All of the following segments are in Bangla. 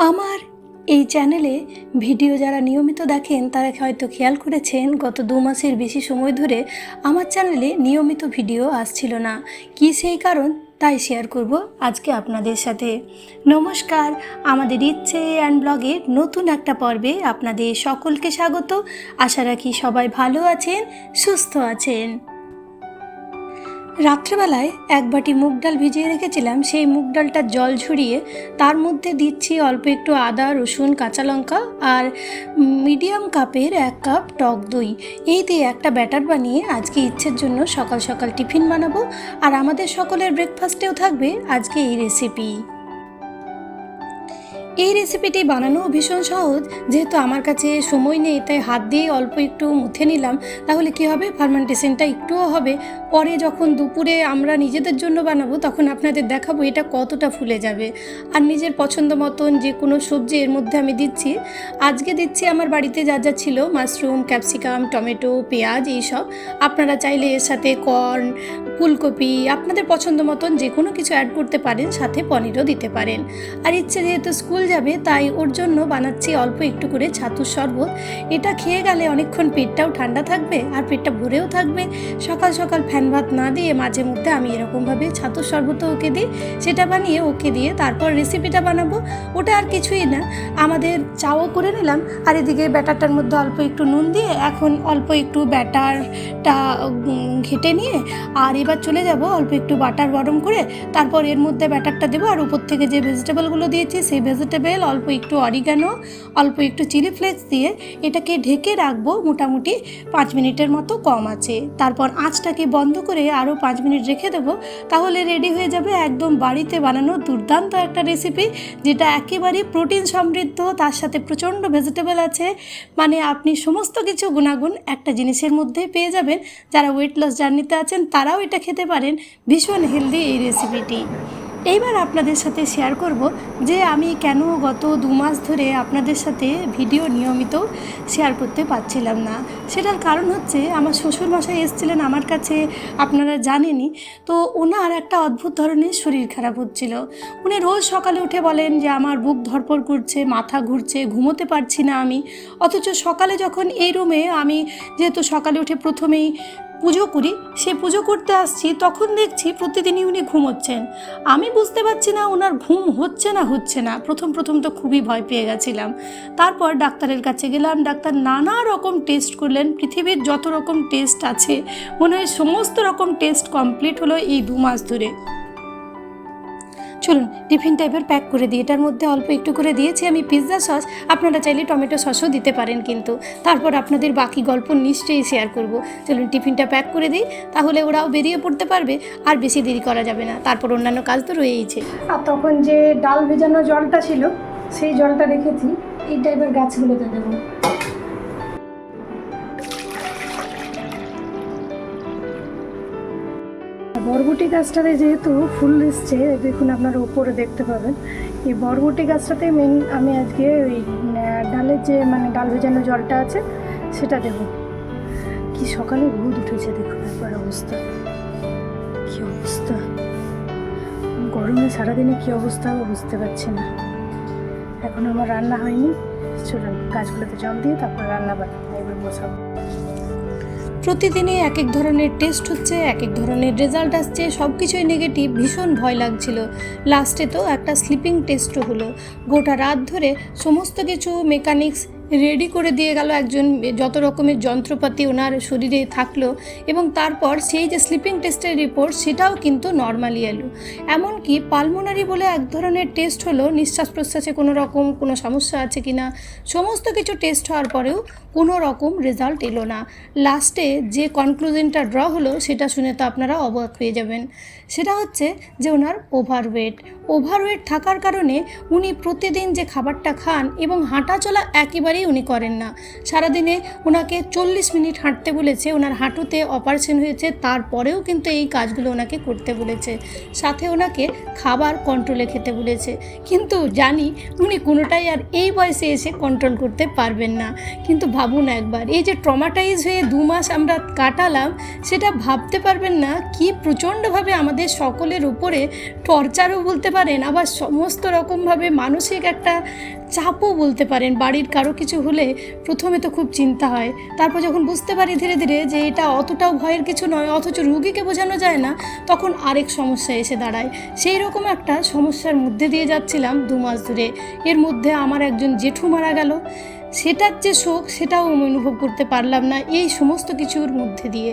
আমার এই চ্যানেলে ভিডিও যারা নিয়মিত দেখেন তারা হয়তো খেয়াল করেছেন গত 2 মাসের বেশি সময় ধরে আমার চ্যানেলে নিয়মিত ভিডিও আসছিল না। কি সেই কারণ তাই শেয়ার করব আজকে আপনাদের সাথে। নমস্কার, আমাদের ইচ্ছে অ্যান্ড ব্লগের নতুন একটা পর্বে আপনাদের সকলকে স্বাগত। আশা রাখি সবাই ভালো আছেন, সুস্থ আছেন। রাত্রেবেলায় এক বাটি মুগ ডাল ভিজিয়ে রেখেছিলাম। সেই মুগ ডালটা জল ঝরিয়ে তার মধ্যে দিচ্ছি অল্প একটু আদা, রসুন, কাঁচা লঙ্কা আর মিডিয়াম কাপের 1 কাপ টক দই। এই দিয়ে একটা ব্যাটার বানিয়ে আজকে ইচ্ছের জন্য সকাল সকাল টিফিন বানাবো। আর আমাদের সকলের ব্রেকফাস্টেও থাকবে আজকে এই রেসিপি। এই রেসিপিটি বানানো ভীষণ সহজ, যেহেতু আমার কাছে সময় নেই তাই হাত দিয়ে অল্প একটু মুথে নিলাম। তাহলে কি হবে, ফার্মেন্টেশনটা একটুও হবে। পরে যখন দুপুরে আমরা নিজেদের জন্য বানাবো তখন আপনাদের দেখাবো এটা কতটা ফুলে যাবে। আর নিজের পছন্দ মতন যে কোনো সবজি এর মধ্যে আমি দিচ্ছি। আজকে দিচ্ছি আমার বাড়িতে যা যা ছিল, মাশরুম, ক্যাপসিকাম, টমেটো, পেঁয়াজ, এইসব। আপনারা চাইলে এর সাথে কর্ন, ফুলকপি, আপনাদের পছন্দ মতন যে কোনো কিছু অ্যাড করতে পারেন, সাথে পনিরও দিতে পারেন। আর ইচ্ছে যেহেতু স্কুল যাবে তাই ওর জন্য বানাচ্ছি অল্প একটু করে ছাতুর শরবত। এটা খেয়ে গেলে অনেকক্ষণ পেটটাও ঠান্ডা থাকবে আর পেটটা ভরেও থাকবে। সকাল সকাল ফ্যান ভাত না দিয়ে মাঝে মধ্যে আমি এরকমভাবে ছাতুর শরবতও ওকে দিই। সেটা বানিয়ে ওকে দিয়ে তারপর রেসিপিটা বানাবো। ওটা আর কিছুই না, আমাদের চাও করে নিলাম আর এদিকে ব্যাটারটার মধ্যে অল্প একটু নুন দিয়ে এখন অল্প একটু ব্যাটারটা ঘেটে নিয়ে আর এবার চলে যাব অল্প একটু বাটার গরম করে তারপর এর মধ্যে ব্যাটারটা দেবো। আর উপর থেকে যে ভেজিটেবলগুলো দিয়েছি সেই ভেজিটেবল, অল্প একটু অরিগানো, অল্প একটু চিলি ফ্লেক্স দিয়ে এটাকে ঢেকে রাখবো মোটামুটি 5 মিনিটের মতো কম আছে। তারপর আঁচটাকে বন্ধ করে আরও 5 মিনিট রেখে দেবো। তাহলে রেডি হয়ে যাবে একদম বাড়িতে বানানো দুর্দান্ত একটা রেসিপি, যেটা একেবারেই প্রোটিন সমৃদ্ধ, তার সাথে প্রচণ্ড ভেজিটেবল আছে। মানে আপনি সমস্ত কিছু গুণাগুণ একটা জিনিসের মধ্যে পেয়ে যাবেন। যারা ওয়েট লস জার্নিতে আছেন তারাও এটা খেতে পারেন। ভীষণ হেলদি এই রেসিপিটি। এইবার আপনাদের সাথে শেয়ার করব যে আমি কেন গত 2 মাস ধরে আপনাদের সাথে ভিডিও নিয়মিত শেয়ার করতে পারছিলাম না। সেটার কারণ হচ্ছে আমার শ্বশুরমশাই এসেছিলেন আমার কাছে, আপনারা জানেনই তো। ওনার একটা অদ্ভুত ধরনের শরীর খারাপ হচ্ছিল। উনি রোজ সকালে উঠে বলেন যে আমার বুক ধড়ফড় করছে, মাথা ঘুরছে, ঘুমোতে পারছি না আমি। অথচ সকালে যখন এই রুমে আমি যেহেতু সকালে উঠে প্রথমেই পুজো করি, সে পুজো করতে আসছি, তখন দেখছি প্রতিদিনই উনি ঘুমোচ্ছেন। আমি বুঝতে পারছি না ওনার ঘুম হচ্ছে না। প্রথম তো খুবই ভয় পেয়ে গেছিলাম। তারপর ডাক্তারের কাছে গেলাম, ডাক্তার নানা রকম টেস্ট করলেন। পৃথিবীর যত রকম টেস্ট আছে মনে হয় সমস্ত রকম টেস্ট কমপ্লিট হলো এই 2 মাস ধরে। চলুন টিফিন টাইপের প্যাক করে দিই। এটার মধ্যে অল্প একটু করে দিয়েছি আমি পিৎজা সস, আপনারা চাইলে টমেটো সসও দিতে পারেন কিন্তু। তারপর আপনাদের বাকি গল্প নিশ্চয়ই শেয়ার করব। চলুন টিফিনটা প্যাক করে দিই, তাহলে ওরাও বেরিয়ে পড়তে পারবে আর বেশি দেরি করা যাবে না। তারপর অন্যান্য কাজ তো রয়েইছে। আর তখন যে ডাল ভেজানো জলটা ছিল সেই জলটা রেখেছি, এই টাইপের গাছগুলোতে দেবো। বরবটি গাছটাতে যেহেতু ফুল এসছে, দেখুন আপনারা উপরে দেখতে পাবেন। এই বরবটি গাছটাতে আমি আজকে ওই ডালের যে ডাল ভেজানো জলটা আছে সেটা দেব। কি সকালে রোদ উঠেছে দেখুন একবার, কি অবস্থা গরমে সারাদিনে কি অবস্থা বুঝতে পারছি না। এখন আমার রান্না হয়নি, চলুন গাছগুলোতে জল দিয়ে তারপর রান্না এবার বসাবো। প্রতিদিনই এক এক ধরনের টেস্ট হচ্ছে, এক এক ধরনের রেজাল্ট আসছে, সব কিছুই নেগেটিভ। ভীষণ ভয় লাগছিল। লাস্টে তো একটা স্লিপিং টেস্টও হলো। গোটা রাত ধরে সমস্ত কিছু মেকানিক্স রেডি করে দিয়ে গেল একজন, যত রকমের যন্ত্রপাতি ওনার শরীরে থাকলো, এবং তারপর সেই যে স্লিপিং টেস্টের রিপোর্ট সেটাও কিন্তু নর্মালি এলো। এমনকি পালমোনারি বলে এক ধরনের টেস্ট হলো, নিঃশ্বাস প্রশ্বাসে কোনো সমস্যা আছে কি না। সমস্ত কিছু টেস্ট হওয়ার পরেও কোনো রকম রেজাল্ট এলো না। লাস্টে যে কনক্লুশনটা ড্র হলো সেটা শুনে তো আপনারা অবাক হয়ে যাবেন। সেটা হচ্ছে যে ওনার ওভারওয়েট থাকার কারণে উনি প্রতিদিন যে খাবারটা খান এবং হাঁটা চলা একেবারে একেবারেই উনি করেন না। সারাদিনে ওনাকে 40 মিনিট হাঁটতে বলেছে, ওনার হাঁটুতে অপারেশন হয়েছে, তারপরেও কিন্তু এই কাজগুলো ওনাকে করতে বলেছে। সাথে ওনাকে খাবার কন্ট্রোলে খেতে বলেছে, কিন্তু জানি উনি কোনোটাই আর এই বয়সে এসে কন্ট্রোল করতে পারবেন না। কিন্তু ভাবুন একবার, এই যে ট্রমাটাইজ হয়ে 2 মাস আমরা কাটালাম, সেটা ভাবতে পারবেন না কি প্রচণ্ডভাবে আমাদের সকলের উপরে টর্চারও বলতে পারেন, আবার সমস্ত রকমভাবে মানসিক একটা চাপও বলতে পারেন। বাড়ির কারো কিছু হলে প্রথমে তো খুব চিন্তা হয়, তারপর যখন বুঝতে পারি ধীরে ধীরে যে এটা অতটাও ভয়ের কিছু নয়, অথচ রুগীকে বোঝানো যায় না, তখন আরেক সমস্যা এসে দাঁড়ায়। সেই রকম একটা সমস্যার মধ্যে দিয়ে যাচ্ছিলাম 2 মাস ধরে। এর মধ্যে আমার একজন জেঠু মারা গেল, সেটার যে শোক সেটাও আমি অনুভব করতে পারলাম না এই সমস্ত কিছুর মধ্যে দিয়ে।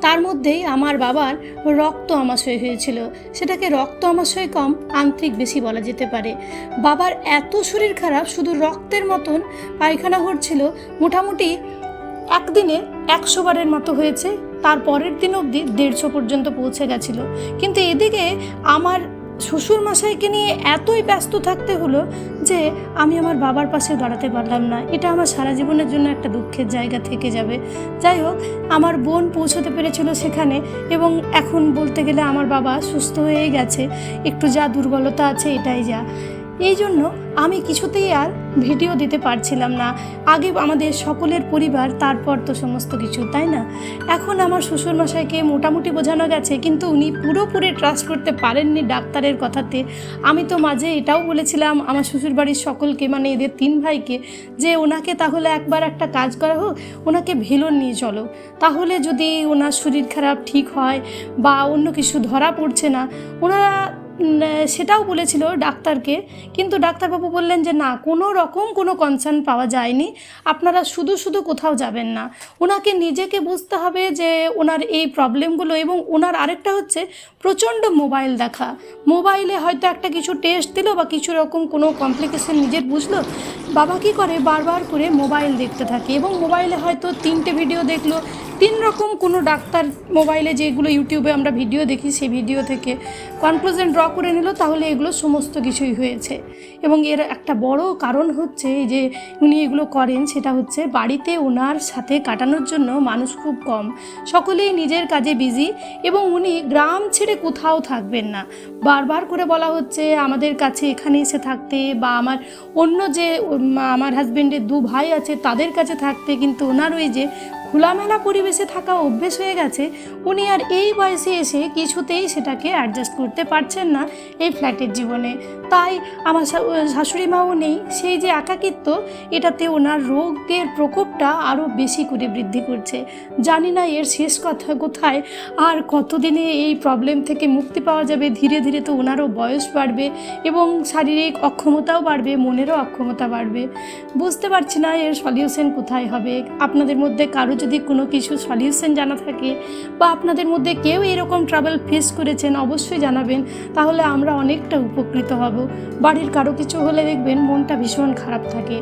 তার মধ্যেই আমার বাবার রক্ত আমাশয় হয়েছিল, সেটাকে রক্ত আমাশয় কম, আন্ত্রিক বেশি বলা যেতে পারে। বাবার এত শরীর খারাপ, শুধু রক্তের মতন পায়খানা হচ্ছিল, মোটামুটি একদিনে 100 বারের মতো হয়েছে, তার পরের দিন অবধি 150 পর্যন্ত পৌঁছে গেছিলো। কিন্তু এদিকে আমার শ্বশুর মশাইকে নিয়ে এতই ব্যস্ত থাকতে হলো যে আমি আমার বাবার পাশে দাঁড়াতে পারলাম না। এটা আমার সারা জীবনের জন্য একটা দুঃখের জায়গা থেকে যাবে। যাই হোক, আমার বোন পৌঁছতে পেরেছিল সেখানে, এবং এখন বলতে গেলে আমার বাবা সুস্থ হয়েই গেছে, একটু যা দুর্বলতা আছে এটাই যা। এই জন্য আমি কিছুতেই আর ভিডিও দিতে পারছিলাম না। আগে আমাদের সকলের পরিবার, তারপর তো সমস্ত কিছু, তাই না? এখন আমার শ্বশুরমশাইকে মোটামুটি বোঝানো গেছে, কিন্তু উনি পুরোপুরি ট্রাস্ট করতে পারেননি ডাক্তারের কথাতে। আমি তো মাঝে এটাও বলেছিলাম আমার শ্বশুরবাড়ির সকলকে, মানে এদের 3 ভাইকে, যে ওনাকে তাহলে একবার একটা কাজ করা হোক, ওনাকে ভেলোর নিয়ে চলো, তাহলে যদি ওনার শরীর খারাপ ঠিক হয় বা অন্য কিছু ধরা পড়ছে না। ওনারা সেটাও বলেছিল ডাক্তারকে, কিন্তু ডাক্তারবাবু বললেন যে না, কোনো রকম কোনো কনসার্ন পাওয়া যায়নি, আপনারা শুধু শুধু কোথাও যাবেন না। ওনাকে নিজেকে বুঝতে হবে যে ওনার এই প্রবলেমগুলো, এবং ওনার আরেকটা হচ্ছে প্রচণ্ড মোবাইল দেখা। মোবাইলে হয়তো একটা কিছু টেস্ট দিল বা কিছু রকম কোনো কমপ্লিকেশন নিজের বুঝলো, বাবা কী করে বারবার করে মোবাইল দেখতে থাকে, এবং মোবাইলে হয়তো 3টে ভিডিও দেখলো, 3 রকম কোনো ডাক্তার মোবাইলে যেগুলো ইউটিউবে আমরা ভিডিও দেখি, সেই ভিডিও থেকে কনক্লুশন ড্র করে নিল, তাহলে এগুলো সমস্ত কিছুই হয়েছে। এবং এর একটা বড় কারণ হচ্ছে এই যে উনি এগুলো করেন, সেটা হচ্ছে বাড়িতে ওনার সাথে কাটানোর জন্য মানুষ খুব কম, সকলেই নিজের কাজে বিজি, এবং উনি গ্রাম ছেড়ে কোথাও থাকবেন না। বারবার করে বলা হচ্ছে আমাদের কাছে এখানে এসে থাকতে, বা আমার অন্য যে আমার হাজব্যান্ডের 2 ভাই আছে তাদের কাছে থাকতে, কিন্তু ওনার ওই যে খোলামেলা পরিবেশে থাকা অভ্যেস হয়ে গেছে, উনি আর এই বয়সে এসে কিছুতেই সেটাকে অ্যাডজাস্ট করতে পারছেন না এই ফ্ল্যাটের জীবনে। তাই আমার শাশুড়ি মাও নেই, সেই যে একাকিত্ব, এটাতে ওনার রোগের প্রকোপটা আরও বেশি করে বৃদ্ধি করছে। জানি না এর শেষ কথা কোথায়, আর কতদিনে এই প্রবলেম থেকে মুক্তি পাওয়া যাবে। ধীরে ধীরে তো ওনারও বয়স বাড়বে, এবং শারীরিক অক্ষমতাও বাড়বে, মনেরও অক্ষমতা বাড়বে। বুঝতে পারছি না এর সলিউশন কোথায় হবে। আপনাদের মধ্যে কারো যদি কোনো কিছু সলিউশন জানা থাকে, বা আপনাদের মধ্যে কেউ এরকম ট্রাবল ফেস করেছেন, অবশ্যই জানাবেন, তাহলে আমরা অনেকটা উপকৃত হব। বাড়ির কারো কিছু হলে দেখবেন মনটা ভীষণ খারাপ থাকে।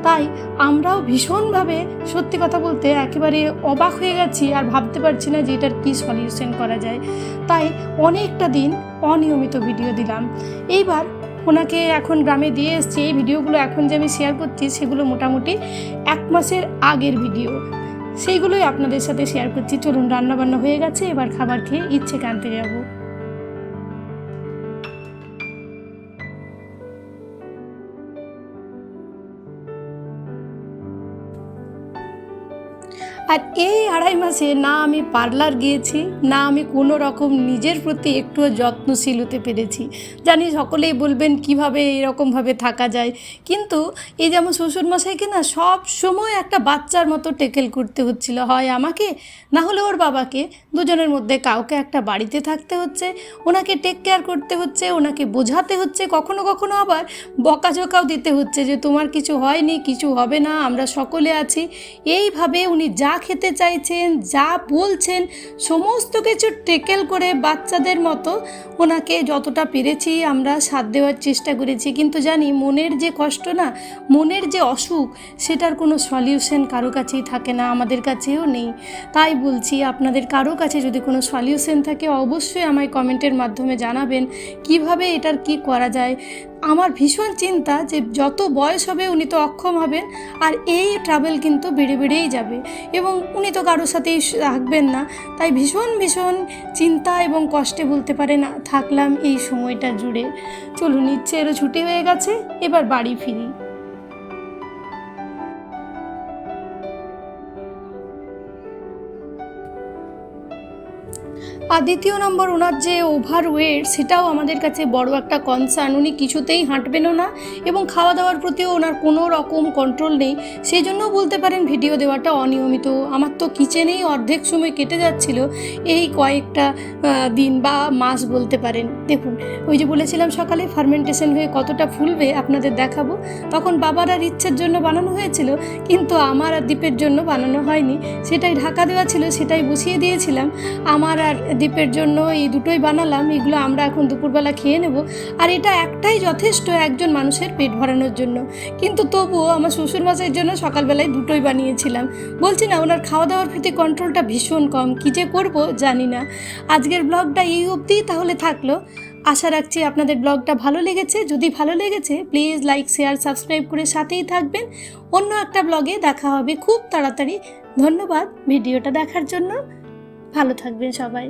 তাই আমরাও ভীষণভাবে, সত্যি কথা বলতে একেবারে অবাক হয়ে গেছি, আর ভাবতে পারছি না যে এটার কী সলিউশন করা যায়। তাই অনেকটা দিন অনিয়মিত ভিডিও দিলাম। এইবার ওনাকে এখন গ্রামে দিয়ে এসছি। এই ভিডিওগুলো এখন যে আমি শেয়ার করছি, সেগুলো মোটামুটি 1 মাসের আগের ভিডিও, সেইগুলোই আপনাদের সাথে শেয়ার করছি। চলুন, রান্নাবান্না হয়ে গেছে, এবার খাবার খেয়ে ইচ্ছে আনতে যাব। আর এই 2.5 মাসে না আমি পার্লার গিয়েছি, না আমি কোনো রকম নিজের প্রতি একটুও যত্নশীল হতে পেরেছি। জানি সকলেই বলবেন কিভাবে এরকমভাবে থাকা যায়, কিন্তু এই যেমন শ্বশুরমশাইকে না সব সময় একটা বাচ্চার মতো টেকেল করতে হচ্ছিল, হয় আমাকে না হলে ওর বাবাকে, দুজনের মধ্যে কাউকে একটা বাড়িতে থাকতে হচ্ছে, ওনাকে টেক কেয়ার করতে হচ্ছে, ওনাকে বোঝাতে হচ্ছে, কখনো কখনো আবার বকাঝকাও দিতে হচ্ছে যে তোমার কিছু হয়নি, কিছু হবে না, আমরা সকলে আছি। এইভাবে উনি যা খেতে চাইছেন, যা বলছেন, সমস্ত কিছু টেকেল করে বাচ্চাদের মতো ওনাকে যতটা পেরেছি আমরা সাথ দেওয়ার চেষ্টা করেছি। কিন্তু জানি মনের যে কষ্ট না, মনের যে অসুখ, সেটার কোনো সলিউশন কারো কাছেই থাকে না, আমাদের কাছেও নেই। তাই বলছি, আপনাদের কারো কাছে যদি কোনো সলিউশন থাকে অবশ্যই আমায় কমেন্টের মাধ্যমে জানাবেন কিভাবে এটার কি করা যায়। আমার ভীষণ চিন্তা যে যত বয়স হবে উনি তো অক্ষম হবেন, আর এই ট্রাভেল কিন্তু বেড়ে বেড়েই যাবে এবং উনি তো কারোর সাথেই থাকবেন না। তাই ভীষণ ভীষণ চিন্তা এবং কষ্টে বলতে পারেন থাকলাম এই সময়টা জুড়ে। চলুন, ইচ্ছেরও ছুটি হয়ে গেছে, এবার বাড়ি ফিরি। আর দ্বিতীয় নম্বর, ওনার যে ওভার ওয়েট সেটাও আমাদের কাছে বড় একটা কনসার্ন। উনি কিছুতেই হাঁটবেনও না এবং খাওয়া দাওয়ার প্রতিও ওনার কোনো রকম কন্ট্রোল নেই। সেই জন্যও বলতে পারেন ভিডিও দেওয়াটা অনিয়মিত। আমার তো কিচেনেই অর্ধেক সময় কেটে যাচ্ছিল এই কয়েকটা দিন বা মাস বলতে পারেন। দেখুন, ওই যে বলেছিলাম সকালে ফার্মেন্টেশন হয়ে কতটা ফুলবে আপনাদের দেখাবো, তখন বাবার আর ইচ্ছের জন্য বানানো হয়েছিল, কিন্তু আমার আর দীপের জন্য বানানো হয়নি। সেটাই ঢাকা দেওয়া ছিল, সেটাই বসিয়ে দিয়েছিলাম। আমার আর দীপের জন্য এই দুটোই বানালাম। এগুলো আমরা এখন দুপুরবেলা খেয়ে নেব। আর এটা একটাই যথেষ্ট একজন মানুষের পেট ভরানোর জন্য, কিন্তু তবুও আমার শ্বশুরমশাইয়ের জন্য সকালবেলায় দুটোই বানিয়েছিলাম। বলছি না, ওনার খাওয়া দাওয়ার প্রতি কন্ট্রোলটা ভীষণ কম। কী যে করবো জানি না। আজকের ব্লগটা এই অবধিই তাহলে থাকলো। আশা রাখছি আপনাদের ব্লগটা ভালো লেগেছে। যদি ভালো লেগেছে প্লিজ লাইক, শেয়ার, সাবস্ক্রাইব করে সাথেই থাকবেন। অন্য একটা ব্লগে দেখা হবে খুব তাড়াতাড়ি। ধন্যবাদ ভিডিওটা দেখার জন্য। ভালো থাকবেন সবাই।